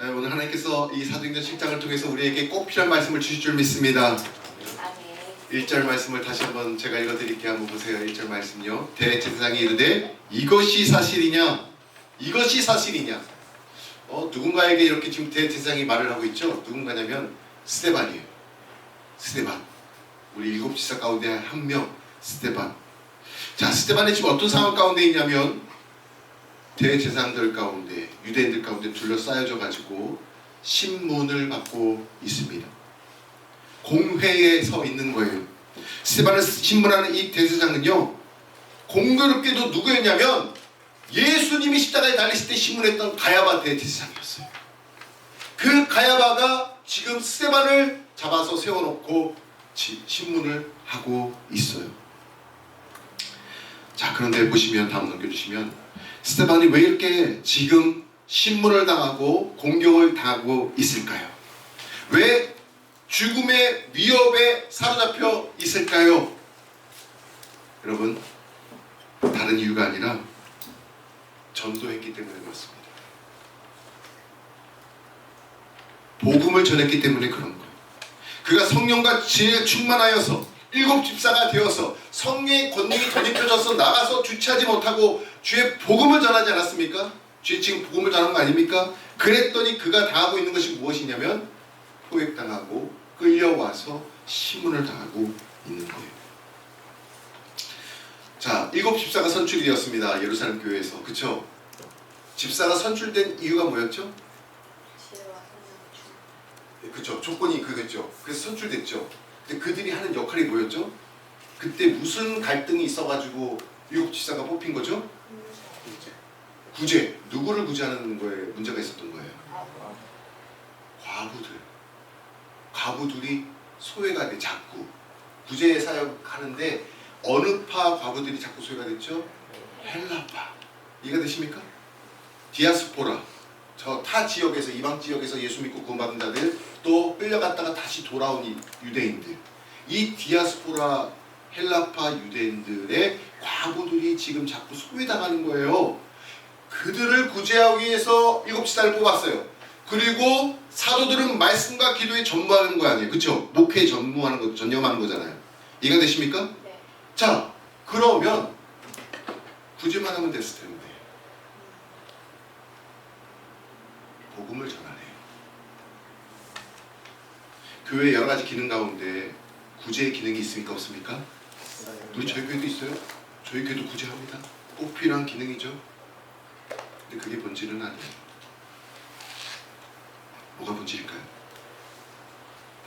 오늘 하나님께서 이 사도행전 7장을 통해서 우리에게 꼭 필요한 말씀을 주실 줄 믿습니다. 1절 말씀을 다시 한번 제가 읽어드릴게요. 한번 보세요. 1절 말씀요. 대제사장이 이르되 이것이 사실이냐? 이것이 사실이냐? 누군가에게 이렇게 지금 대제사장이 말을 하고 있죠. 누군가냐면 스데반이에요. 스데반. 우리 일곱 지사 가운데 한 명 스데반. 자, 스데반이 지금 어떤 상황 가운데 있냐면 대제사장들 가운데, 유대인들 가운데 둘러싸여져 가지고 신문을 받고 있습니다. 공회에 서 있는 거예요. 스데반을 신문하는 이 대제사장은요, 공교롭게도 누구였냐면 예수님이 십자가에 달리실 때 신문했던 가야바 대제사장이었어요. 그 가야바가 지금 스데반을 잡아서 세워놓고 신문을 하고 있어요. 자, 그런데 보시면 다음 넘겨주시면 스데반이 왜 이렇게 지금 신문을 당하고 공격을 당하고 있을까요? 왜 죽음의 위협에 사로잡혀 있을까요? 여러분, 다른 이유가 아니라 전도했기 때문에 그렇습니다. 복음을 전했기 때문에 그런 거예요. 그가 성령과 지혜에 충만하여서 일곱 집사가 되어서 성령의 권능이 덧입혀져서 나가서 주체하지 못하고 주의 복음을 전하지 않았습니까? 주의 지금 복음을 전한 거 아닙니까? 그랬더니 그가 당하고 있는 것이 무엇이냐면 포획당하고 끌려와서 시문을 당하고 있는 거예요. 자, 일곱 집사가 선출이 되었습니다. 예루살렘 교회에서. 그쵸? 집사가 선출된 이유가 뭐였죠? 그쵸? 조건이 그거죠. 그래서 선출됐죠. 근데 그들이 하는 역할이 뭐였죠? 그때 무슨 갈등이 있어가지고 일곱 집사가 뽑힌 거죠? 구제. 누구를 구제하는 거에 문제가 있었던 거예요? 과부들이 소외가 돼. 자꾸 구제 사역하는데 어느 파 과부들이 자꾸 소외가 됐죠? 헬라파. 이해가 되십니까? 디아스포라. 저 타 지역에서, 이방 지역에서 예수 믿고 구원받은 자들, 또 끌려갔다가 다시 돌아온 유대인들, 이 디아스포라 헬라파 유대인들의 과부들이 지금 자꾸 소외당하는 거예요. 그들을 구제하기 위해서 일곱 지사를 뽑았어요. 그리고 사도들은 말씀과 기도에 전무하는 거 아니에요. 그쵸? 목회에 전무하는 거, 전념하는 거잖아요. 이해가 되십니까? 네. 자, 그러면 구제만 하면 됐을 텐데 복음을 전하네요. 교회의 여러 가지 기능 가운데 구제의 기능이 있습니까? 없습니까? 우리 저희 교회도 있어요. 저희 교회도 구제합니다. 꼭 필요한 기능이죠. 근데 그게 본질은 아니에요. 뭐가 본질일까요?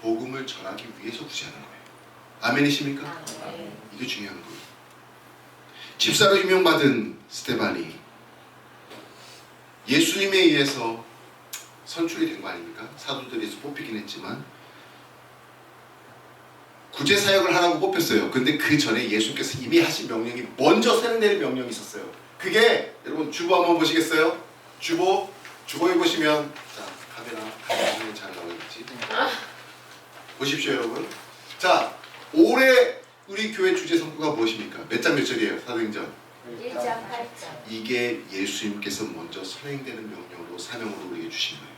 복음을 전하기 위해서 구제하는 거예요. 아멘이십니까? 이게 중요한 거예요. 집사로 유명받은 스데반이 예수님에 의해서 선출이 된 거 아닙니까? 사도들에서 뽑히긴 했지만 구제 사역을 하라고 뽑혔어요. 근데 그 전에 예수께서 이미 하신 명령이 먼저 세례내는 명령이 있었어요. 그게 여러분 주보 한번 보시겠어요? 주보에 보시면, 자, 카메라 잘 나오겠지? 보십시오, 여러분. 자, 올해 우리 교회 주제 성구가 무엇입니까? 몇 장 몇 절이에요? 사도행전 1장 8절. 이게 예수님께서 먼저 선행되는 명령으로 사명으로 우리에게 주신 거예요.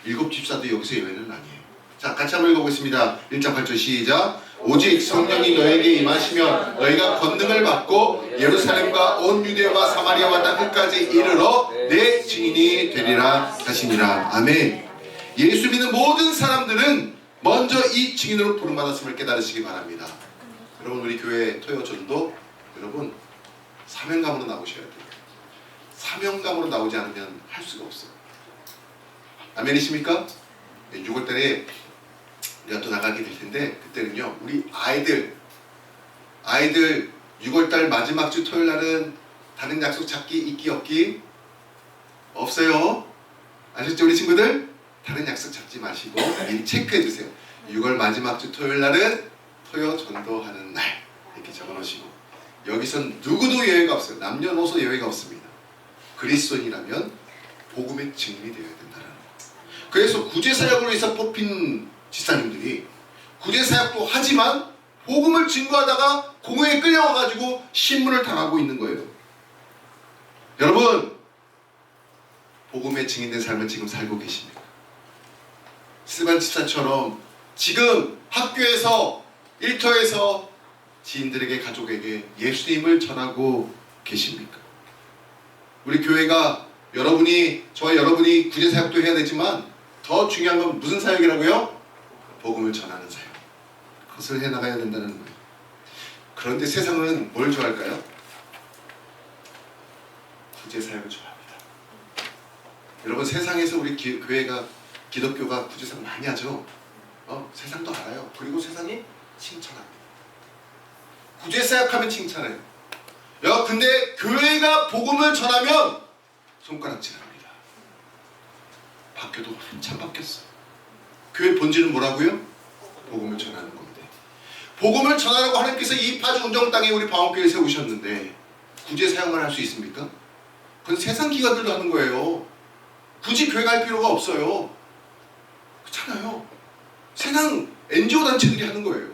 일곱 집사도 여기서 예외는 아니에요. 자, 같이 한번 읽어보겠습니다. 1장 8절 시작. 오직 성령이 너에게 임하시면 너희가 권능을 받고 예루살렘과 온 유대와 사마리아와 땅 끝까지 이르러 내 증인이 되리라 하시니라. 아멘. 예수 믿는 모든 사람들은 먼저 이 증인으로 부름받았음을 깨달으시기 바랍니다. 여러분, 우리 교회 토요 전도 여러분 사명감으로 나오셔야 돼요. 사명감으로 나오지 않으면 할 수가 없어요. 아멘이십니까? 6월달에 우리가 또 나가게 될 텐데, 그때는요 우리 아이들 6월달 마지막 주 토요일 날은 다른 약속 잡기 있기 없기 없어요. 아셨죠, 우리 친구들? 다른 약속 잡지 마시고 미리 체크해 주세요. 6월 마지막 주 토요일 날은 토요 전도하는 날 이렇게 적어 놓으시고, 여기선 누구도 예외가 없어요. 남녀노소 예외가 없습니다. 그리스도인이라면 복음의 증인이 되어야 된다는 거. 그래서 구제사역으로 해서 뽑힌 집사님들이 구제사역도 하지만 복음을 증거하다가 공회에 끌려와가지고 신문을 당하고 있는 거예요. 여러분, 복음 복음에 증인된 삶을 지금 살고 계십니까? 스테반 집사처럼 지금 학교에서 일터에서 지인들에게 가족에게 예수님을 전하고 계십니까? 우리 교회가 저와 여러분이 구제 사역도 해야 되지만 더 중요한 건 무슨 사역이라고요? 복음을 전하는 사역. 그것을 해나가야 된다는 거예요. 그런데 세상은 뭘 좋아할까요? 구제 사역을 좋아합니다. 여러분 세상에서 우리 교회가 기독교가 구제 사역 많이 하죠. 세상도 알아요. 그리고 세상이 칭찬합니다. 구제 사역하면 칭찬해요. 야, 근데 교회가 복음을 전하면 손가락질합니다. 바뀌어도 한참 바뀌었어. 교회 본질은 뭐라고요? 복음을 전하는 건데. 복음을 전하라고 하나님께서 이 파주 운정 땅에 우리 방언교회를 세우셨는데 구제 사역만 할 수 있습니까? 그건 세상 기관들도 하는 거예요. 굳이 교회 갈 필요가 없어요. 그렇잖아요. 세상 NGO 단체들이 하는 거예요.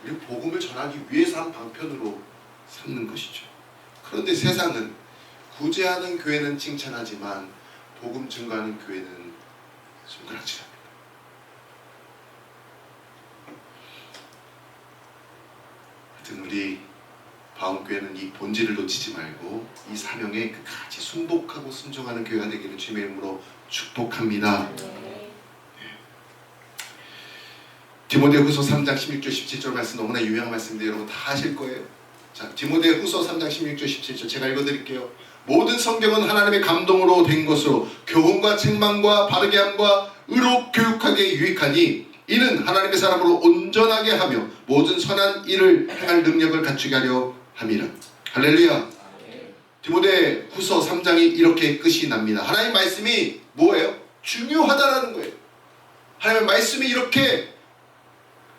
우리 복음을 전하기 위해서 한 방편으로 삼는 것이죠. 그런데 세상은 구제하는 교회는 칭찬하지만 복음 증거하는 교회는 손가락질합니다. 하여튼 우리 방언교회는 이 본질을 놓치지 말고 이 사명에 끝까지 순복하고 순종하는 교회가 되기를 주님의 이름으로 축복합니다. 디모데후서 3장 16절 17절 말씀 너무나 유명한 말씀인데 여러분 다 아실 거예요. 자, 디모데후서 3장 16절 17절 제가 읽어드릴게요. 모든 성경은 하나님의 감동으로 된 것으로 교훈과 책망과 바르게 함과 의로 교육하기에 유익하니 이는 하나님의 사람으로 온전하게 하며 모든 선한 일을 행할 능력을 갖추게 하려 함이라. 할렐루야. 디모데후서 3장이 이렇게 끝이 납니다. 하나님의 말씀이 뭐예요? 중요하다라는 거예요. 하나님의 말씀이 이렇게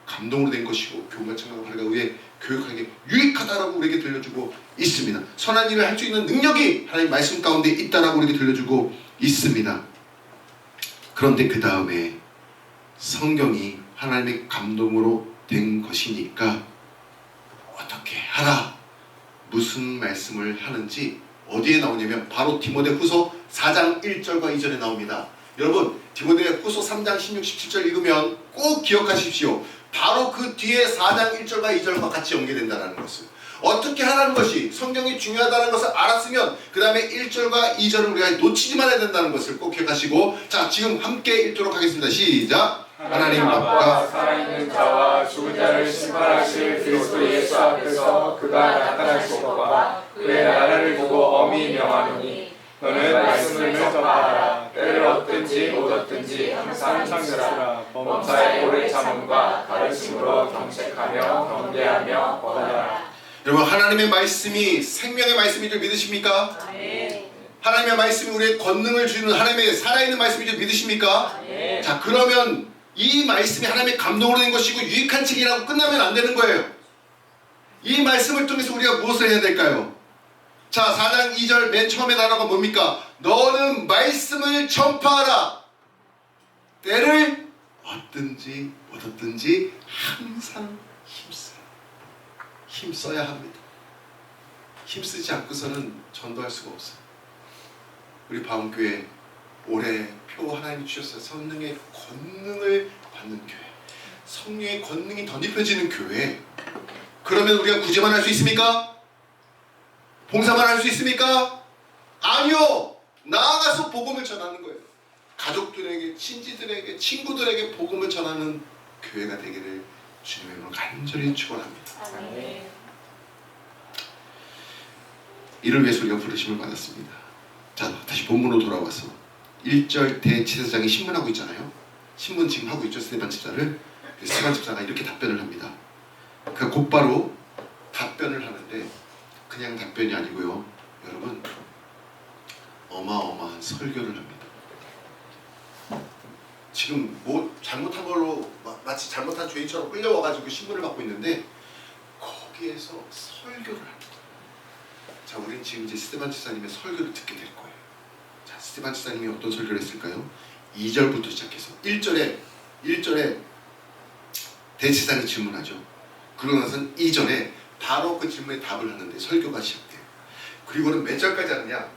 감동으로 된 것이고 교훈과 책망과 바르게 위해 교육하게 유익하다라고 우리에게 들려주고 있습니다. 선한 일을 할 수 있는 능력이 하나님의 말씀 가운데 있다라고 우리에게 들려주고 있습니다. 그런데 그 다음에 성경이 하나님의 감동으로 된 것이니까 어떻게 하라, 무슨 말씀을 하는지 어디에 나오냐면 바로 디모데후서 4장 1절과 2절에 나옵니다. 여러분 디모데후서 3장 16, 17절 읽으면 꼭 기억하십시오. 바로 그 뒤에 4장 1절과 2절과 같이 연계된다는 것을, 어떻게 하라는 것이 성경이 중요하다는 것을 알았으면 그 다음에 1절과 2절을 우리가 놓치지 말아야 된다는 것을 꼭 기억하시고, 자 지금 함께 읽도록 하겠습니다. 시작. 하나님 앞과 살아있는 자와 죽은 자를 심판하실 그리스도 예수 앞에서 그가 나타나실 것과 그의 나라를 보고 엄히 명하노니 너는 말씀을 전파하라. 때를 얻든지 못 얻든지 항상 상주라. 범사의 오래 참음과 가르침으로 경책하며 경계하며 권하라. 여러분 하나님의 말씀이 생명의 말씀인 줄 믿으십니까? 하나님의 말씀이 우리의 권능을 주는 하나님의 살아있는 말씀인 줄 믿으십니까? 자 그러면 이 말씀이 하나님의 감동으로 된 것이고 유익한 책이라고 끝나면 안 되는 거예요. 이 말씀을 통해서 우리가 무엇을 해야 될까요? 자 4장 2절 맨 처음에 단어가 뭡니까? 너는 말씀을 전파하라. 때를 얻든지 못 얻든지 항상 힘써야 합니다. 힘쓰지 않고서는 전도할 수가 없어요. 우리 방언교회 올해 표 하나님이 주셨어요. 성령의 권능을 받는 교회, 성령의 권능이 덧입혀지는 교회. 그러면 우리가 구제만 할 수 있습니까? 봉사만 할 수 있습니까? 아니요. 나아가서 복음을 전하는 거예요. 가족들에게, 친지들에게, 친구들에게 복음을 전하는 교회가 되기를 주님의 이름으로 간절히 축원합니다. 이를 위해서 우리가 부르심을 받았습니다. 자 다시 본문으로 돌아와서 1절 대제사장이 신문하고 있잖아요. 신문 지금 하고 있죠. 스테반 집사를. 스테반 집사가 이렇게 답변을 합니다. 그 곧바로 답변을 하는데 그냥 답변이 아니고요. 여러분 어마어마한 설교를 합니다. 지금 뭐 잘못한 걸로 마치 잘못한 죄인처럼 끌려와가지고 신문을 받고 있는데 거기에서 설교를 합니다. 자 우리는 지금 이제 스테반 집사님의 설교를 듣게 될 거예요. 자 스테반 집사님이 어떤 설교를 했을까요? 2절부터 시작해서 1절에 대제사장이 질문하죠. 그러고 나서는 2절에 바로 그 질문에 답을 하는데 설교가 시작돼요. 그리고는 몇 절까지 하느냐?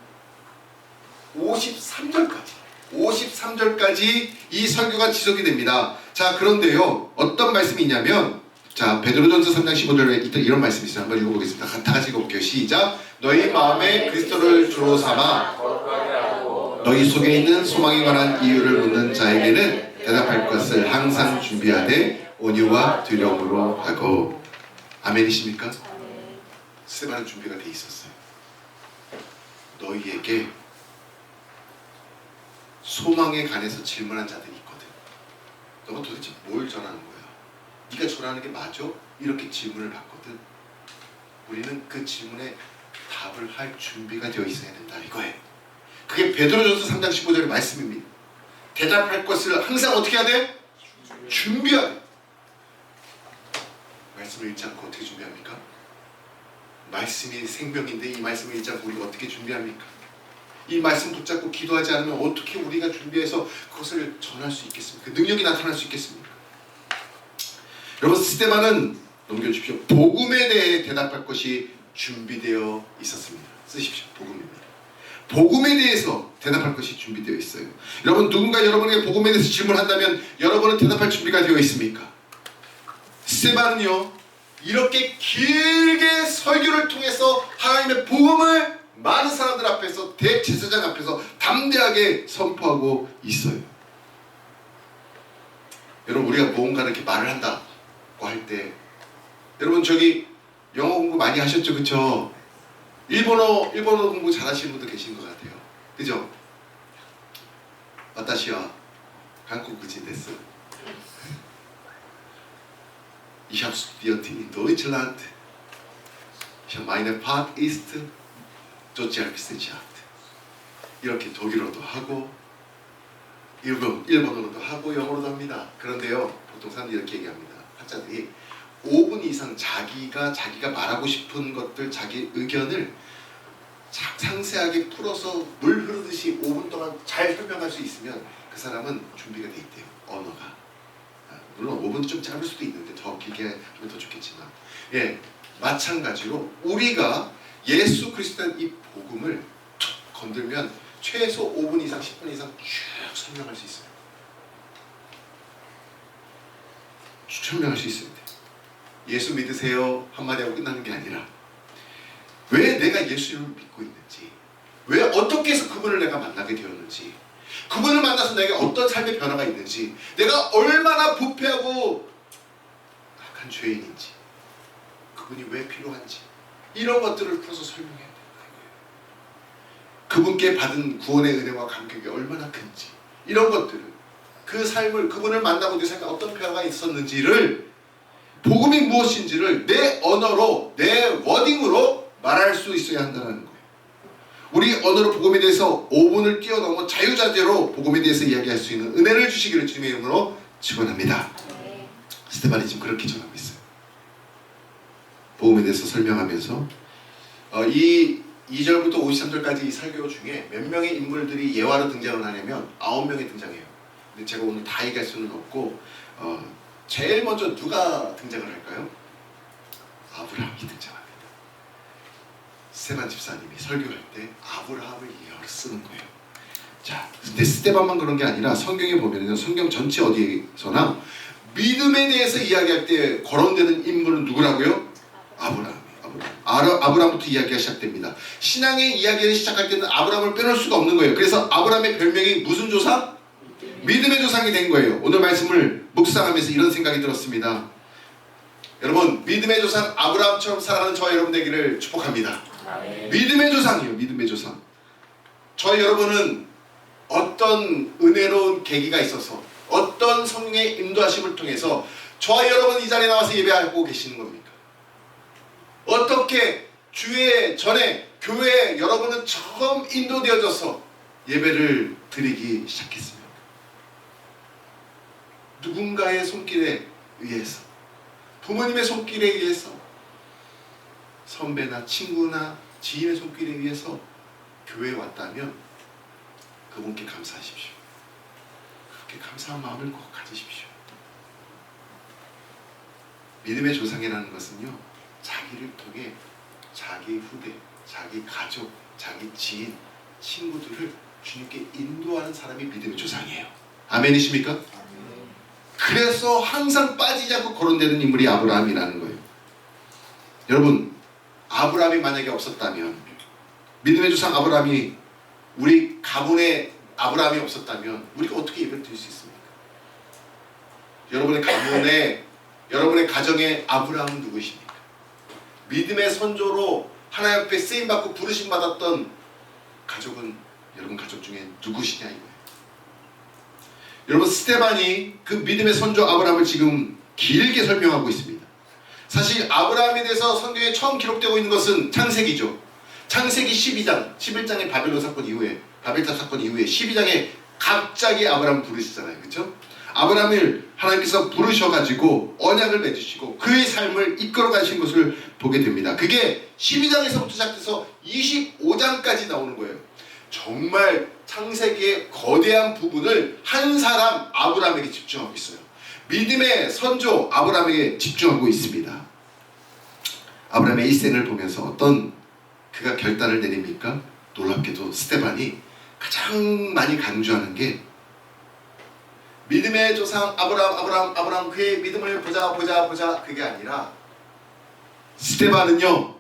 53절까지 이 설교가 지속이 됩니다. 자, 그런데요, 어떤 말씀이 있냐면, 자, 베드로전서 3장 15절에 이런 말씀이 있어요. 한번 읽어보겠습니다. 다 같이 읽어볼게요. 시작. 너희 마음에 그리스도를 주로 삼아 너희 속에 있는 소망에 관한 이유를 묻는 자에게는 대답할 것을 항상 준비하되 온유와 두려움으로 하고. 아멘이십니까? 스테반은 준비가 돼 있었어요. 너희에게 소망에 관해서 질문한 자들이 있거든. 너가 도대체 뭘 전하는 거야? 네가 전하는 게 맞아? 이렇게 질문을 받거든. 우리는 그 질문에 답을 할 준비가 되어 있어야 된다 이거예요. 그게 베드로전서 3장 15절의 말씀입니다. 대답할 것을 항상 어떻게 해야 돼? 준비해야 돼. 말씀을 읽지 않고 어떻게 준비합니까? 말씀이 생명인데 이 말씀을 읽지 않고 우리가 어떻게 준비합니까? 이 말씀 붙잡고 기도하지 않으면 어떻게 우리가 준비해서 그것을 전할 수 있겠습니까? 그 능력이 나타날 수 있겠습니까? 여러분, 스데반은 넘겨주십시오. 복음에 대해 대답할 것이 준비되어 있었습니다. 쓰십시오. 복음입니다. 복음에 대해서 대답할 것이 준비되어 있어요. 여러분, 누군가 여러분에게 복음에 대해서 질문한다면 여러분은 대답할 준비가 되어 있습니까? 스데반은요, 이렇게 길게 설교를 통해서 하나님의 복음을 많은 사람들 앞에서, 대제사장 앞에서 담대하게 선포하고 있어요. 여러분, 우리가 뭔가 이렇게 말을 한다고 할 때, 여러분 저기 영어 공부 많이 하셨죠, 그쵸? 일본어 공부 잘하시는 분도 계신 것 같아요, 그죠? 와타시와 한국인 데스. Ich habe studiert in Deutschland. Ich habe meine Part ist Sozialwissenschaft. 이렇게 독일어도 하고 일본어로도 하고 영어로도 합니다. 그런데요, 보통 사람들이 이렇게 얘기합니다. 학자들이 5분 이상 자기가 말하고 싶은 것들, 자기 의견을 상세하게 풀어서 물 흐르듯이 5분 동안 잘 설명할 수 있으면 그 사람은 준비가 돼 있대요. 언어가. 물론 5분 좀 짧을 수도 있는데 더 길게 하면 더 좋겠지만, 예, 마찬가지로 우리가 예수 그리스도의 이 복음을 툭 건들면 최소 5분 이상 10분 이상 쭉 설명할 수 있어요. 쭉 설명할 수 있어야 돼. 예수 믿으세요 한마디 하고 끝나는 게 아니라 왜 내가 예수를 믿고 있는지, 왜 어떻게 해서 그분을 내가 만나게 되었는지, 그분을 만나서 내가 어떤 삶의 변화가 있는지, 내가 얼마나 부패하고 악한 죄인인지, 그분이 왜 필요한지, 이런 것들을 풀어서 설명해야 된다는 거예요. 그분께 받은 구원의 은혜와 감격이 얼마나 큰지, 이런 것들을, 그 삶을, 그분을 만나고 내 삶에 어떤 변화가 있었는지를, 복음이 무엇인지를 내 언어로, 내 워딩으로 말할 수 있어야 한다는 거예요. 우리 언어로 복음에 대해서 5분을 뛰어넘어 자유자재로 복음에 대해서 이야기할 수 있는 은혜를 주시기를 주님의 이름으로 축원합니다. 스테반이 지금 그렇게 전하고 있어요. 복음에 대해서 설명하면서 이 2절부터 53절까지 이 설교 중에 몇 명의 인물들이 예화로 등장을 하냐면 9명이 등장해요. 근데 제가 오늘 다 얘기할 수는 없고 제일 먼저 누가 등장을 할까요? 아브라함이 등장합니다. 스테반 집사님이 설교할 때 아브라함을 예화로 쓰는 거예요. 자, 근데 스테반만 그런 게 아니라 성경에 보면은 성경 전체 어디에서나 믿음에 대해서 이야기할 때 거론되는 인물은 누구라고요? 아브라함부터 이야기가 시작됩니다. 신앙의 이야기를 시작할 때는 아브라함을 빼놓을 수가 없는 거예요. 그래서 아브라함의 별명이 무슨 조상? 믿음의 조상이 된 거예요. 오늘 말씀을 묵상하면서 이런 생각이 들었습니다. 여러분, 믿음의 조상 아브라함처럼 살아가는 저와 여러분 되기를 축복합니다. 믿음의 조상이에요. 믿음의 조상. 저희 여러분은 어떤 은혜로운 계기가 있어서, 어떤 성령의 인도하심을 통해서 저와 여러분 이 자리에 나와서 예배하고 계시는 겁니까? 어떻게 주의 전에 교회에 여러분은 처음 인도되어져서 예배를 드리기 시작했습니까? 누군가의 손길에 의해서, 부모님의 손길에 의해서, 선배나 친구나 지인의 손길에 의해서 교회에 왔다면 그분께 감사하십시오. 그렇게 감사한 마음을 꼭 가지십시오. 믿음의 조상이라는 것은요, 자기를 통해 자기 후대, 자기 가족, 자기 지인, 친구들을 주님께 인도하는 사람이 믿음의 조상이에요. 아멘이십니까? 그래서 항상 빠지지 않고 거론되는 인물이 아브라함이라는 거예요. 여러분, 아브라함이 만약에 없었다면, 믿음의 조상 아브라함이, 우리 가문에 아브라함이 없었다면 우리가 어떻게 예배를 드릴 수 있습니까? 여러분의 가문에, 여러분의 가정에 아브라함은 누구이십니까? 믿음의 선조로 하나님 앞에 쓰임받고 부르심 받았던 가족은 여러분 가족 중에 누구시냐 이거예요. 여러분, 스데반이 그 믿음의 선조 아브라함을 지금 길게 설명하고 있습니다. 사실 아브라함에 대해서 성경에 처음 기록되고 있는 것은 창세기죠. 창세기 12장, 11장의 바벨론 사건 이후에, 바벨탑 사건 이후에 12장에 갑자기 아브라함 부르시잖아요. 그렇죠? 아브라함을 하나님께서 부르셔가지고 언약을 맺으시고 그의 삶을 이끌어 가신 것을 보게 됩니다. 그게 12장에서부터 시작해서 25장까지 나오는 거예요. 정말 창세기의 거대한 부분을 한 사람 아브라함에게 집중하고 있어요. 믿음의 선조 아브라함에게 집중하고 있습니다. 아브라함의 일생을 보면서 어떤 그가 결단을 내립니까? 놀랍게도 스데반이 가장 많이 강조하는 게 믿음의 조상 아브라함 그의 믿음을 보자 그게 아니라 스데반은요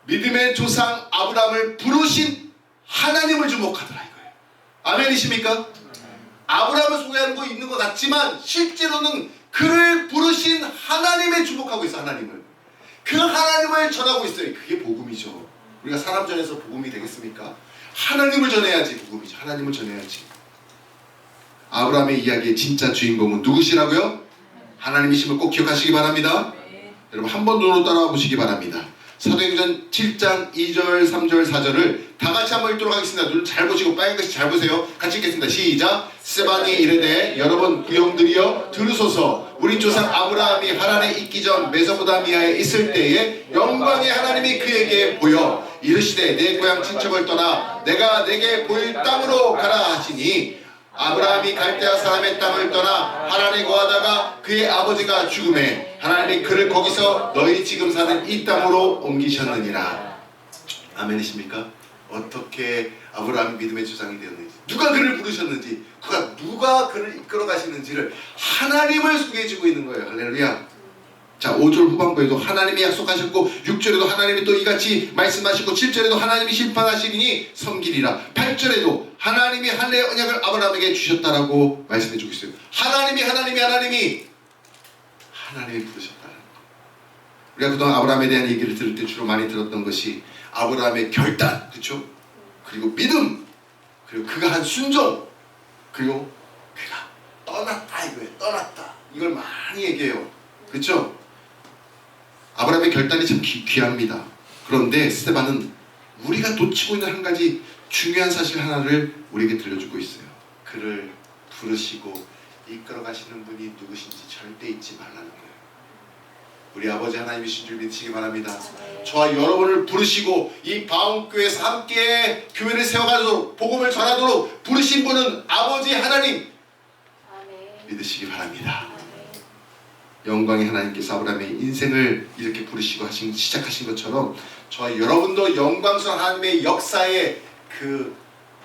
믿음의 조상 아브라함을 부르신 하나님을 주목하더라 이거예요. 아멘이십니까? 아브라함을 소개하는 거 있는 것 같지만 실제로는 그를 부르신 하나님에 주목하고 있어. 하나님을, 그 하나님을 전하고 있어요. 그게 복음이죠. 우리가 사람 전해서 복음이 되겠습니까? 하나님을 전해야지 복음이죠. 하나님을 전해야지. 아브라함의 이야기의 진짜 주인공은 누구시라고요? 하나님이심을 꼭 기억하시기 바랍니다. 여러분 한 번 더 따라와 보시기 바랍니다. 사도행전 7장 2절 3절 4절을 다 같이 한번 읽도록 하겠습니다. 눈 잘 보시고 빨간 글씨 잘 보세요. 같이 읽겠습니다. 시작. 스데반이 이르되 여러분 부용들이여 들으소서. 우리 조상 아브라함이 하란에 있기 전 메소포타미아에 있을 때에 영광의 하나님이 그에게 보여 이르시되 내 고향 친척을 떠나 내가 내게 보일 땅으로 가라 하시니 아브라함이 갈대아 사람의 땅을 떠나 하란에 거하다가 그의 아버지가 죽음에 하나님이 그를 거기서 너희 지금 사는 이 땅으로 옮기셨느니라. 아멘이십니까? 어떻게 아브라함이 믿음의 조상이 되었는지, 누가 그를 부르셨는지, 누가 그를 이끌어 가시는지를 하나님을 소개해주고 있는 거예요. 할렐루야. 자, 5절 후반부에도 하나님이 약속하셨고 6절에도 하나님이 또 이같이 말씀하시고 7절에도 하나님이 심판하시리니 섬기리라. 8절에도 하나님이 할례의 언약을 아브라함에게 주셨다라고 말씀해주고 있어요. 하나님이 부르셨다는 거. 우리가 그동안 아브라함에 대한 얘기를 들을 때 주로 많이 들었던 것이 아브라함의 결단, 그렇죠? 그리고 믿음, 그리고 그가 한 순종, 그리고 그가 떠났다 이거예요. 떠났다. 이걸 많이 얘기해요. 그렇죠? 아브라함의 결단이 참 귀합니다. 그런데 스데반은 우리가 놓치고 있는 한 가지 중요한 사실 하나를 우리에게 들려주고 있어요. 그를 부르시고 이끌어 가시는 분이 누구신지 절대 잊지 말라는 거예요. 우리 아버지 하나님이신 줄 믿으시기 바랍니다. 저와 여러분을 부르시고 이 바움교회에서 함께 교회를 세워가도록 복음을 전하도록 부르신 분은 아버지 하나님 믿으시기 바랍니다. 영광의 하나님께서 아브라함의 인생을 이렇게 부르시고 시작하신 것처럼 저와 여러분도 영광스러운 하나님의 역사의 그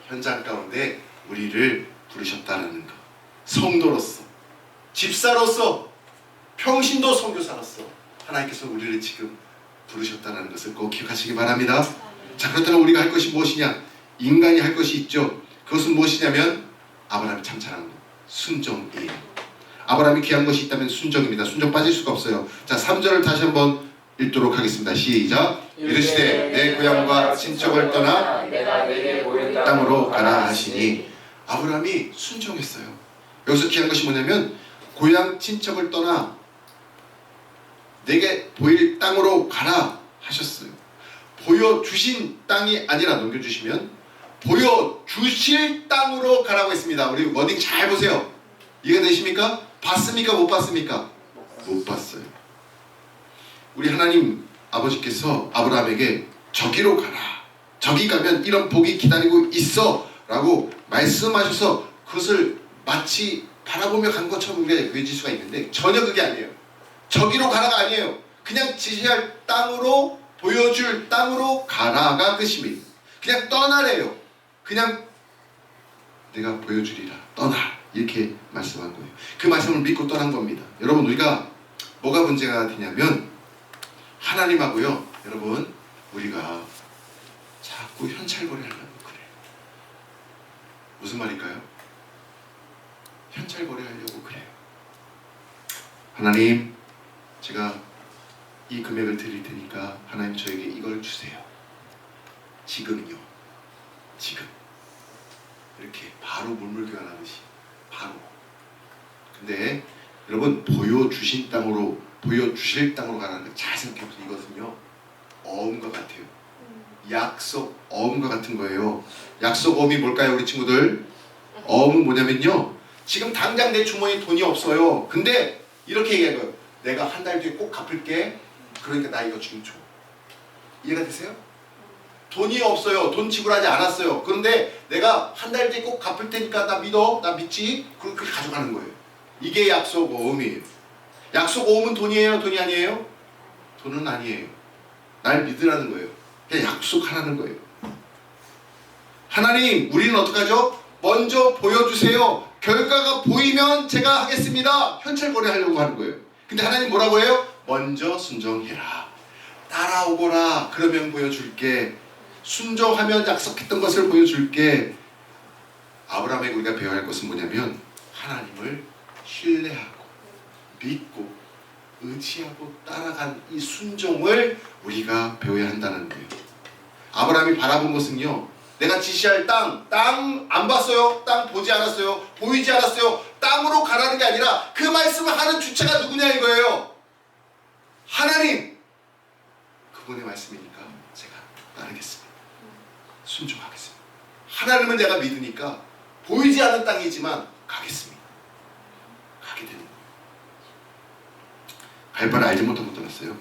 현장 가운데 우리를 부르셨다는 것. 성도로서, 집사로서, 평신도 선교사로서 하나님께서 우리를 지금 부르셨다는 것을 꼭 기억하시기 바랍니다. 자, 그렇다면 우리가 할 것이 무엇이냐? 인간이 할 것이 있죠. 그것은 무엇이냐면 아브라함이 참 잘한 것, 순종이에요. 아브라함이 귀한 것이 있다면 순종입니다. 순종 빠질 수가 없어요. 자, 3절을 다시 한번 읽도록 하겠습니다. 시작. 이르시되 내 고향과 친척을 떠나 내가 내게 보일 땅으로 가라 하시니 아브라함이 순종했어요. 여기서 귀한 것이 뭐냐면 고향 친척을 떠나 내게 보일 땅으로 가라 하셨어요. 보여주신 땅이 아니라 넘겨주시면 보여주실 땅으로 가라고 했습니다. 우리 워딩 잘 보세요. 이해가 되십니까? 봤습니까? 못 봤습니까? 못 봤어요. 우리 하나님 아버지께서 아브라함에게 저기로 가라, 저기 가면 이런 복이 기다리고 있어 라고 말씀하셔서 그것을 마치 바라보며 간 것처럼 우리가 여겨질 수가 있는데 전혀 그게 아니에요. 저기로 가라가 아니에요. 그냥 지시할 땅으로, 보여줄 땅으로 가라가 끝입니다. 그냥 떠나래요. 그냥 내가 보여주리라. 떠나. 이렇게 말씀한 거예요. 그 말씀을 믿고 떠난 겁니다. 여러분, 우리가 뭐가 문제가 되냐면 하나님하고요, 여러분, 우리가 자꾸 현찰거래 하려고 그래요. 무슨 말일까요? 현찰거래 하려고 그래요. 하나님, 제가 이 금액을 드릴 테니까 하나님 저에게 이걸 주세요. 지금요. 지금. 이렇게 바로 물물교환하듯이 바로. 근데 여러분, 보여주신 땅으로, 보여주실 땅으로 가라는 거 잘 생각해보세요. 이것은요, 어음과 같아요. 약속, 어음과 같은 거예요. 약속 어음이 뭘까요, 우리 친구들? 어음은 뭐냐면요, 지금 당장 내 주머니에 돈이 없어요. 근데 이렇게 얘기한 거예요. 내가 한 달 뒤에 꼭 갚을게. 그러니까 나 이거 지금 줘. 이해가 되세요? 돈이 없어요. 돈 지불하지 않았어요. 그런데 내가 한 달 뒤에 꼭 갚을 테니까 나 믿어. 나 믿지? 그렇게 가져가는 거예요. 이게 약속 어음이에요. 약속 어음은 돈이에요? 돈이 아니에요? 돈은 아니에요. 날 믿으라는 거예요. 그냥 약속하라는 거예요. 하나님, 우리는 어떡하죠? 먼저 보여주세요. 결과가 보이면 제가 하겠습니다. 현찰거래 하려고 하는 거예요. 근데 하나님 뭐라고 해요? 먼저 순종해라. 따라오거라. 그러면 보여줄게. 순종하면 약속했던 것을 보여줄게. 아브라함에게 우리가 배워야 할 것은 뭐냐면 하나님을 신뢰하고 믿고 의지하고 따라간 이 순종을 우리가 배워야 한다는 거예요. 아브라함이 바라본 것은요, 내가 지시할 땅 안 봤어요. 땅 보지 않았어요. 보이지 않았어요. 땅으로 가라는 게 아니라 그 말씀을 하는 주체가 누구냐 이거예요. 하나님. 그분의 말씀이니까 제가 따르겠습니다. 순종하겠습니다. 하나님은 내가 믿으니까 보이지 않는 땅이지만 가겠습니다. 가게 되는 거예요. 갈 바를 알지 못하고 떠났어요.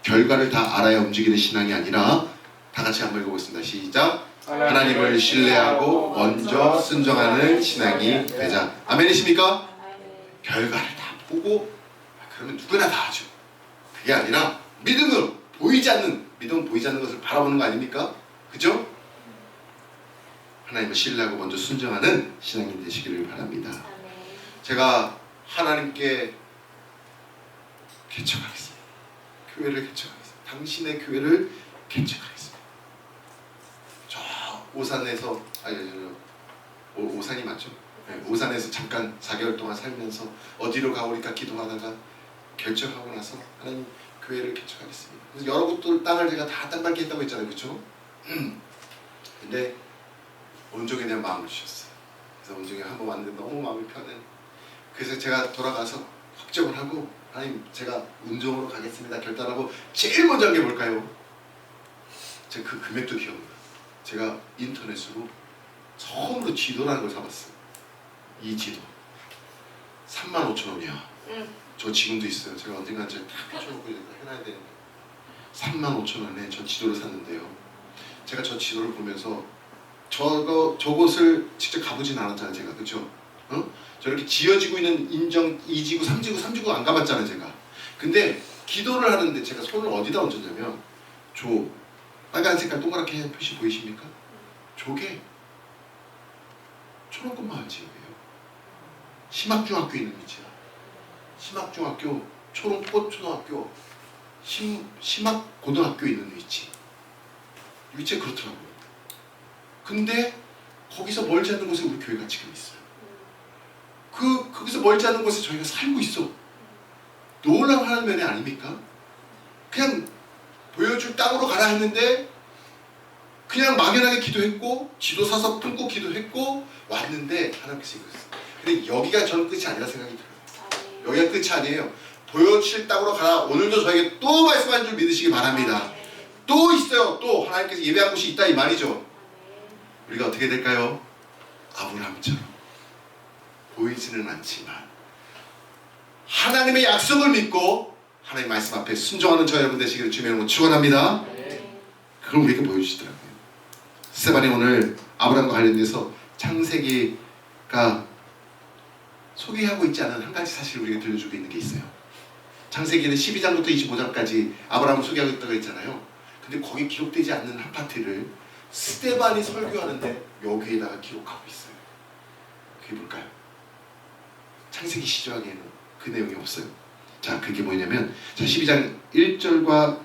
결과를 다 알아야 움직이는 신앙이 아니라, 다 같이 한번 읽어보겠습니다. 시작. 하나님을 신뢰하고 먼저 순종하는 신앙이 되자. 아멘이십니까? 결과를 다 보고 그러면 누구나 다 하죠. 그게 아니라 믿음으로, 보이지 않는, 믿음은 보이지 않는 것을 바라보는 거 아닙니까? 그죠? 하나님을 신뢰하고 먼저 순종하는 신앙이 되시기를 바랍니다. 제가 하나님께 개척하겠습니다. 교회를 개척하겠습니다. 당신의 교회를 개척하겠습니다. 저 오산에서, 오산이 맞죠? 네, 오산에서 잠깐 4개월 동안 살면서 어디로 가오리까 기도하다가 결정하고 나서 하나님 교회를 개척하겠습니다. 그래서 여러 곳들 땅을 제가 다 땅밟기 했다고 했잖아요. 그렇죠? 근데 온종에 대한 마음을 주셨어요. 그래서 온종에 한번 왔는데 너무 마음이 편해. 그래서 제가 돌아가서 확정을 하고, 하나님 제가 온종으로 가겠습니다 결단하고 제일 먼저 한 게 뭘까요? 제가 그 금액도 기억나요. 제가 인터넷으로 처음으로 지도라는 걸 사봤어요. 이 지도 35,000원이야. 저 지금도 있어요. 제가 언젠가 딱 펼쳐놓고 해놔야 되는데 35,000원에 저 지도를 샀는데요. 제가 저 지도를 보면서 저곳을 직접 가보진 않았잖아요. 제가. 그렇죠? 저렇게 지어지고 있는 인정 2지구, 3지구, 3지구 안 가봤잖아요. 제가. 근데 기도를 하는데 제가 손을 어디다 얹었냐면 저 빨간 색깔 동그랗게 한 표시 보이십니까? 저게 초록꽃 마을 지역이에요. 심학중학교 있는 위치야. 심학중학교, 초록꽃 초등학교, 심학고등학교 있는 위치. 위치가 그렇더라고요. 근데 거기서 멀지 않는 곳에 우리 교회가 지금 있어요. 거기서 멀지 않는 곳에 저희가 살고 있어. 놀라운 하나님의 은혜 아닙니까? 그냥 보여줄 땅으로 가라 했는데 그냥 막연하게 기도했고 지도 사서 품고 기도했고 왔는데 하나님께서 이거였어요. 근데 여기가 저는 끝이 아니라 생각이 들어요. 여기가 끝이 아니에요. 보여주실 땅으로 가라. 오늘도 저에게 또 말씀하신 줄 믿으시기 바랍니다. 또 있어요. 또 하나님께서 예배한 곳이 있다 이 말이죠. 우리가 어떻게 될까요? 아브라함처럼 보이지는 않지만 하나님의 약속을 믿고 하나님의 말씀 앞에 순종하는 저 여러분 되시기를 주의 이름으로 축원합니다. 그걸 우리에게 보여주시더라고요. 스테반이 오늘 아브라함과 관련돼서 창세기가 소개하고 있지 않은 한 가지 사실을 우리에게 들려주고 있는 게 있어요. 창세기는 12장부터 25장까지 아브라함을 소개하고 있다고 했잖아요. 근데 거기 기록되지 않는 한 파트를 스테반이 설교하는데 여기에다가 기록하고 있어요. 그게 뭘까요? 창세기 시조하기에는 그 내용이 없어요. 자, 그게 뭐냐면 자 12장 1절과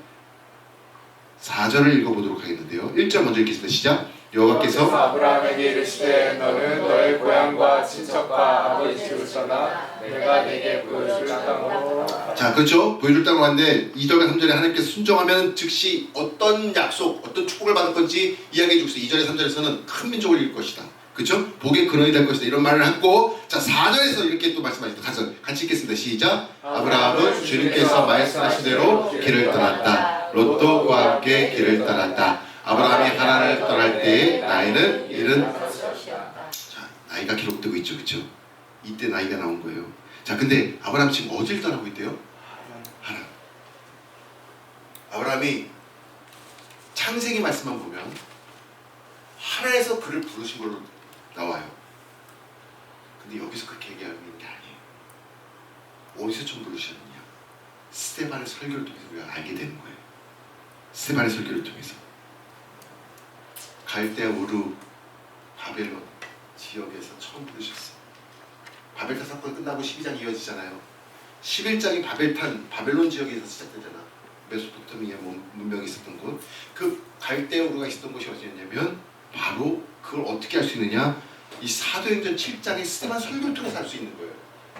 4절을 읽어보도록 하겠는데요. 1절 먼저 읽겠습니다. 시작. 여호와께서 아브라함에게 이르시되 너는 너의 고향과 친척과 아버지 집을 떠나 내가 네게 보여줄 땅으로 가라. 자, 그렇죠. 보여줄 땅으로 왔는데 2절과 3절에 하나님께서 순종하면 즉시 어떤 약속, 어떤 축복을 받을 건지 이야기해 주고 있어요. 2절에 3절에서는 큰 민족을 이룰 것이다. 그렇죠? 복의 근원이 될 것이다. 이런 말을 하고 자 4절에서 이렇게 또 말씀하시죠. 같이 읽겠습니다. 시작. 아브라함은 주님께서 말씀하신 대로 길을 떠났다. 롯도 그와 함께 길을 떠났다. 아브라함이 하란을 떠날 때에 나이는 75. 자, 나이가 기록되고 있죠. 그렇죠? 이때 나이가 나온 거예요. 자, 근데 아브라함 지금 어딜 떠나고 있대요? 하란. 아브라함이 창세기 말씀만 보면 하란에서 그를 부르신 걸로 나와요. 근데 여기서 그렇게 얘기하는 게 아니에요. 어디서 처음 부르셨느냐? 스데반의 설교를 통해서 우리가 알게 되는 거예요. 스데반의 설교를 통해서 갈대아 우르 바벨론 지역에서 처음 부르셨어요. 바벨탑 사건 끝나고 12장 이어지잖아요. 11장이 바벨론 지역에서 시작되잖아. 메소포타미아 문명이 있었던 곳. 그 갈대아 우르가 있었던 곳이 어디였냐면 바로 그걸 어떻게 알 수 있느냐? 이 사도행전 7장의 스데반 설교를 통해서 알 수 있는 거예요.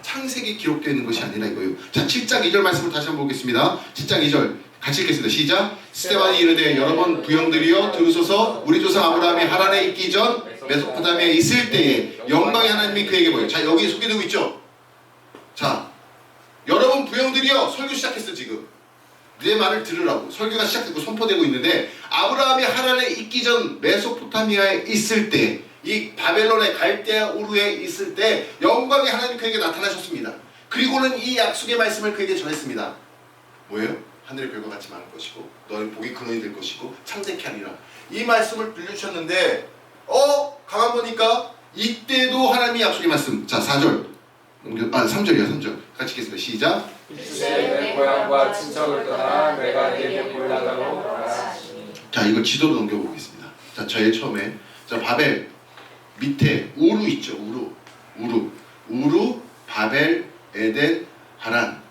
창세기 기록되어 있는 것이 아니라 이거예요. 자, 7장 2절 말씀을 다시 한번 보겠습니다. 7장 2절 같이 읽겠습니다. 시작. 스데반이 이르되 여러분 부형들이여 들으소서. 우리 조상 아브라함이 하란에 있기 전 메소포타미아에 있을 때에 영광의 하나님이 그에게 보여. 자, 여기 소개되고 있죠. 자, 여러분 부형들이여 설교 시작했어. 지금 내 말을 들으라고 설교가 시작되고 선포되고 있는데 아브라함이 하란에 있기 전 메소포타미아에 있을 때 이 바벨론의 갈대아 우르에 있을 때 영광의 하나님 그에게 나타나셨습니다. 그리고는 이 약속의 말씀을 그에게 전했습니다. 뭐예요? 하늘의 별과 같이 많을 것이고 너의 복이 근원이 될 것이고 창대케 하리라. 이 말씀을 들려주셨는데 가만 보니까 이때도 하나님의 약속의 말씀. 자 4절 3절이요 3절 같이 읽겠습니다. 시작. 내 고향과 친척을 떠나 내가 네게 보여줄 땅으로 가라. 자 이거 지도로 넘겨보겠습니다. 자 제일 처음에 자 바벨 밑에 우루 있죠. 우루 바벨 에덴 하란.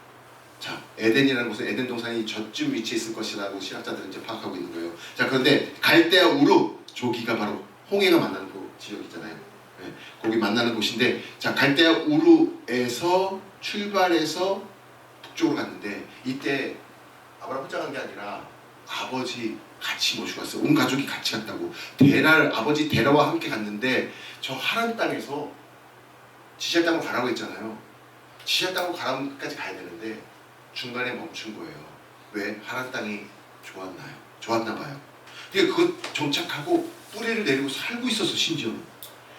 자 에덴이라는 곳은 에덴 동산이 저쯤 위치에 있을 것이라고 신학자들은 이제 파악하고 있는 거예요. 자 그런데 갈대아 우루 저기가 바로 홍해가 만나는 곳 지역이잖아요. 네, 거기 만나는 곳인데 자 갈대아 우루에서 출발해서 북쪽으로 갔는데 이때 아브라함 혼자 간 게 아니라 아버지 같이 모시고 왔어요. 온 가족이 같이 갔다고. 아버지 데라와 함께 갔는데 저 하란 땅에서 지시할 땅으로 가라고 했잖아요. 지시할 땅으로 가라까지 가야 되는데 중간에 멈춘 거예요. 왜? 하란 땅이 좋았나 봐요. 그러니까 그거 정착하고 뿌리를 내리고 살고 있었어. 심지어는.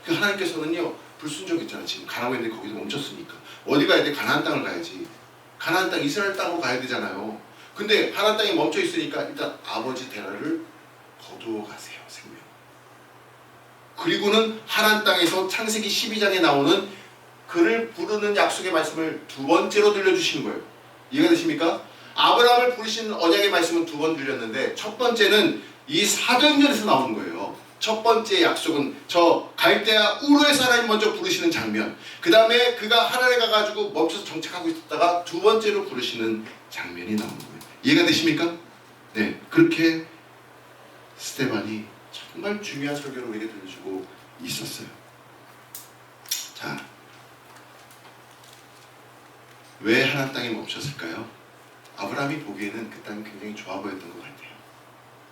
그 하나님께서는요 불순종했잖아. 지금 가라고 했는데 거기서 멈췄으니까 어디 가야 돼? 가나안 땅을 가야지. 가나안 땅 이스라엘 땅으로 가야 되잖아요. 근데 하나님 땅이 멈춰 있으니까 일단 아버지 데라를 거두어 가세요. 생명. 그리고는 하나님 땅에서 창세기 12장에 나오는 그를 부르는 약속의 말씀을 두 번째로 들려주시는 거예요. 이해가 되십니까? 아브라함을 부르시는 언약의 말씀은 두 번 들렸는데 첫 번째는 이 사도행전에서 나오는 거예요. 첫 번째 약속은 저 갈대아 우르에서 하나님 먼저 부르시는 장면. 그 다음에 그가 하란에 가가지고 멈춰서 정착하고 있었다가 두 번째로 부르시는 장면이 나오는 거예요. 이해가 되십니까? 네, 그렇게 스데반이 정말 중요한 설교를 우리에게 들려주고 있었어요. 자, 왜 하란 땅에 멈췄을까요? 아브라함이 보기에는 그 땅이 굉장히 좋아 보였던 것 같아요.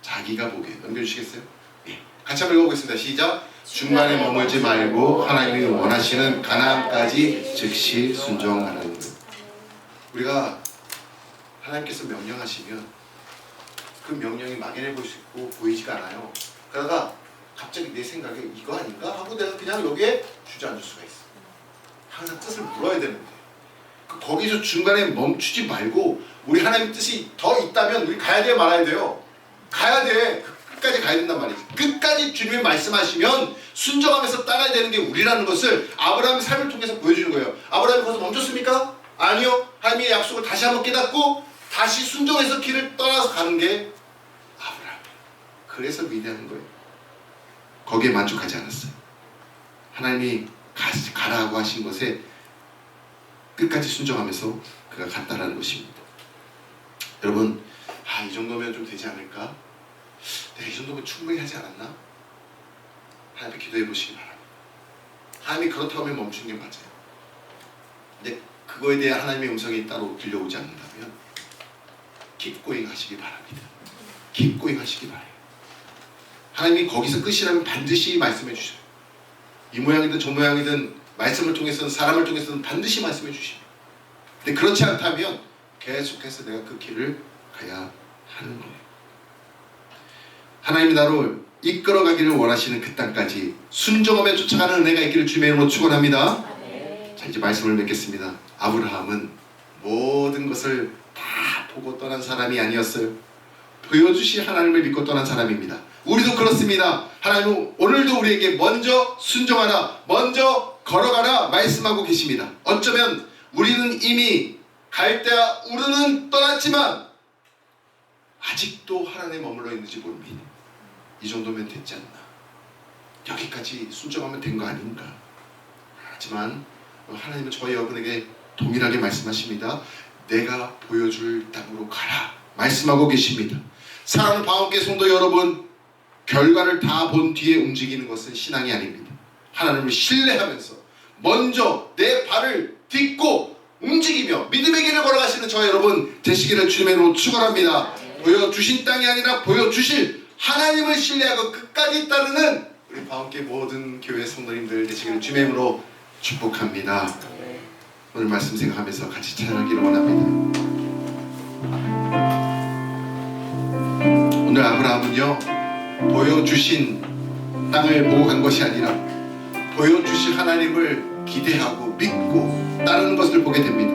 자기가 보기에. 넘겨주시겠어요? 예. 같이 한번 읽어보겠습니다. 시작. 중간에 머물지 말고 하나님이 원하시는 가나안까지 즉시 순종하라는 거예요. 우리가 하나님께서 명령하시면 그 명령이 막연해 보일 수 있고 보이지가 않아요. 그러다가 갑자기 내 생각에 이거 아닌가 하고 내가 그냥 여기에 주저앉을 수가 있어. 항상 뜻을 물어야 되는데 거기서 중간에 멈추지 말고 우리 하나님 뜻이 더 있다면 우리 가야 돼요 말아야 돼요? 가야 돼. 끝까지 가야 된단 말이지. 끝까지 주님이 말씀하시면 순종하면서 따라야 되는 게 우리라는 것을 아브라함의 삶을 통해서 보여주는 거예요. 아브라함이 거기서 멈췄습니까? 아니요. 하나님의 약속을 다시 한번 깨닫고 다시 순종해서 길을 떠나서 가는 게 아브라함. 그래서 위대한 거예요. 거기에 만족하지 않았어요. 하나님이 가라고 하신 것에 끝까지 순종하면서 그가 갔다라는 것입니다. 여러분, 이 정도면 좀 되지 않을까? 내가 이 정도면 충분히 하지 않았나? 하나님께 기도해 보시기 바랍니다. 하나님이 그렇다고 하면 멈추는 게 맞아요. 근데 그거에 대한 하나님의 음성이 따로 들려오지 않는다면 keep going 하시기 바랍니다. keep going 하시기 바라요. 하나님이 거기서 끝이라면 반드시 말씀해 주셔요. 이 모양이든 저 모양이든 말씀을 통해서든 사람을 통해서든 반드시 말씀해 주십니다. 근데 그렇지 않다면 계속해서 내가 그 길을 가야 하는 거예요. 하나님이 나를 이끌어가기를 원하시는 그 땅까지 순종하며 쫓아가는 은혜가 있기를 주님의 이름으로 축원합니다. 자, 이제 말씀을 맺겠습니다. 아브라함은 모든 것을 다 보고 떠난 사람이 아니었어요. 보여주신 하나님을 믿고 떠난 사람입니다. 우리도 그렇습니다. 하나님은 오늘도 우리에게 먼저 순종하라, 먼저 걸어가라 말씀하고 계십니다. 어쩌면 우리는 이미 갈대아 우르는 떠났지만 아직도 하나님에 머물러 있는지 모릅니다. 이 정도면 됐지 않나? 여기까지 순종하면 된 거 아닌가? 하지만 하나님은 저희 여러분에게 동일하게 말씀하십니다. 내가 보여줄 땅으로 가라 말씀하고 계십니다. 사랑하는 방언교회 성도 여러분, 결과를 다 본 뒤에 움직이는 것은 신앙이 아닙니다. 하나님을 신뢰하면서 먼저 내 발을 딛고 움직이며 믿음의 길을 걸어가시는 저 여러분 되시기를 주님의 이름으로 축원합니다. 보여주신 땅이 아니라 보여주실 하나님을 신뢰하고 끝까지 따르는 우리 방언교회 모든 교회 성도님들 되시기를 주님의 이름으로 축복합니다. 오늘 말씀 생각하면서 같이 찬양하기를 원합니다. 오늘 아브라함은요, 보여주신 땅을 보고 간 것이 아니라 보여주실 하나님을 기대하고 믿고 따르는 것을 보게 됩니다.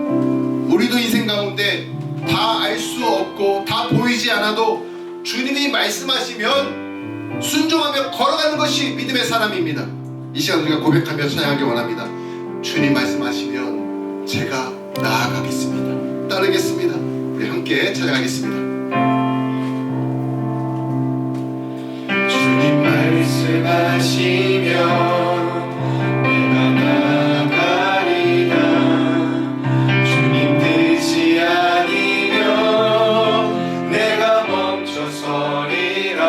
우리도 인생 가운데 다 알 수 없고 다 보이지 않아도 주님이 말씀하시면 순종하며 걸어가는 것이 믿음의 사람입니다. 이 시간 우리가 고백하며 찬양하기 원합니다. 주님 말씀하시면 제가 나아가겠습니다. 따르겠습니다. 우리 함께 찬양하겠습니다. 주님 말씀하시면 내가 나아가리라. 주님 뜻이 아니면 내가 멈춰서리라.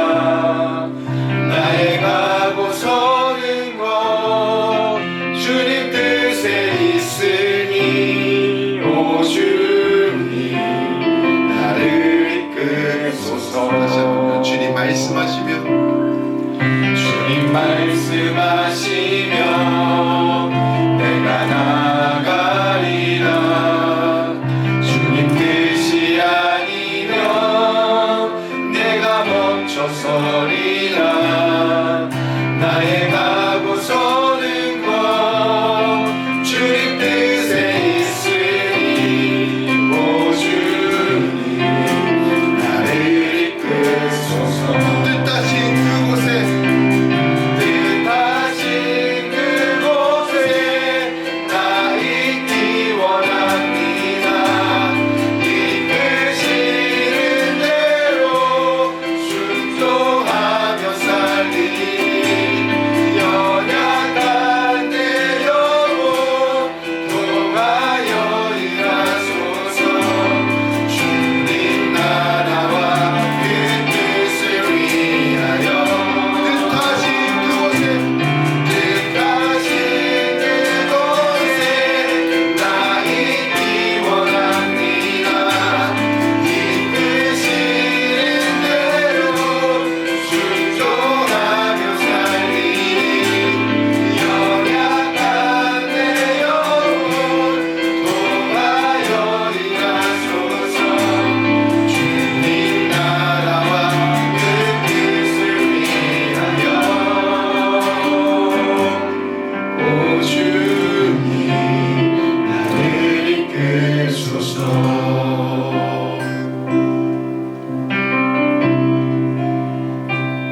나의 가고 서는 것 주님 뜻에 있으니 오 주님 나를 이끌소서. 다시 한번 주님 말씀하시면 주님 말씀하시면 내가 나아가리라. 주님 뜻이 아니면 내가 멈춰서리라. 나의 가고 서는 것 주님 뜻에 있으니 오 주님 나를 이끌소서. 뜻하신 그곳에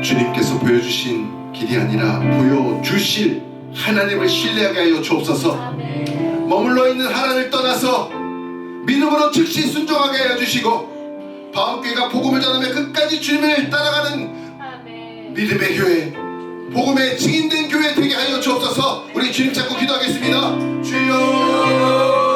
주님께서 보여주신 길이 아니라 보여주실 하나님을 신뢰하게 하여 주옵소서. 머물러 있는 하나님을 떠나서 믿음으로 즉시 순종하게 하여 주시고 방언교회가 복음을 전하며 끝까지 주님을 따라가는 믿음의 교회, 복음의 증인된 교회 되게 하여 주옵소서. 우리 주님 찾고 기도하겠습니다. 주여.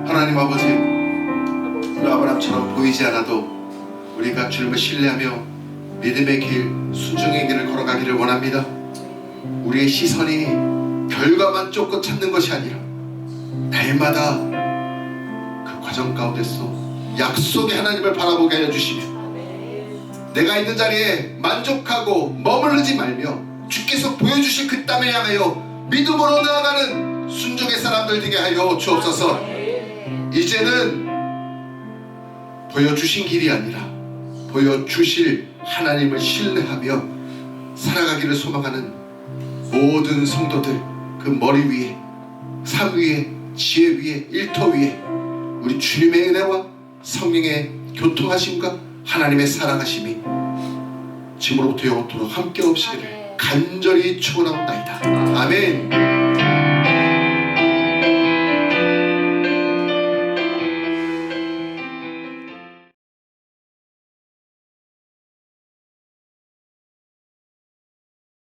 하나님 아버지, 우리 아브라함처럼 보이지 않아도 우리가 주님을 신뢰하며 믿음의 길, 순종의 길을 걸어가기를 원합니다. 우리의 시선이 결과만 쫓고 찾는 것이 아니라 날마다 그 과정 가운데서 약속의 하나님을 바라보게 하여 주시며 내가 있는 자리에 만족하고 머무르지 말며 주께서 보여주실 그 땅을 향하여 믿음으로 나아가는 순종의 사람들 되게 하여 주옵소서. 이제는 보여주신 길이 아니라 보여주실 하나님을 신뢰하며 살아가기를 소망하는 모든 성도들, 그 머리 위에, 삶 위에, 지혜 위에, 일터 위에 우리 주님의 은혜와 성령의 교통하심과 하나님의 사랑하심이 지금으로부터 영원토록 함께 없으기를 간절히 축원하옵나이다. 아멘.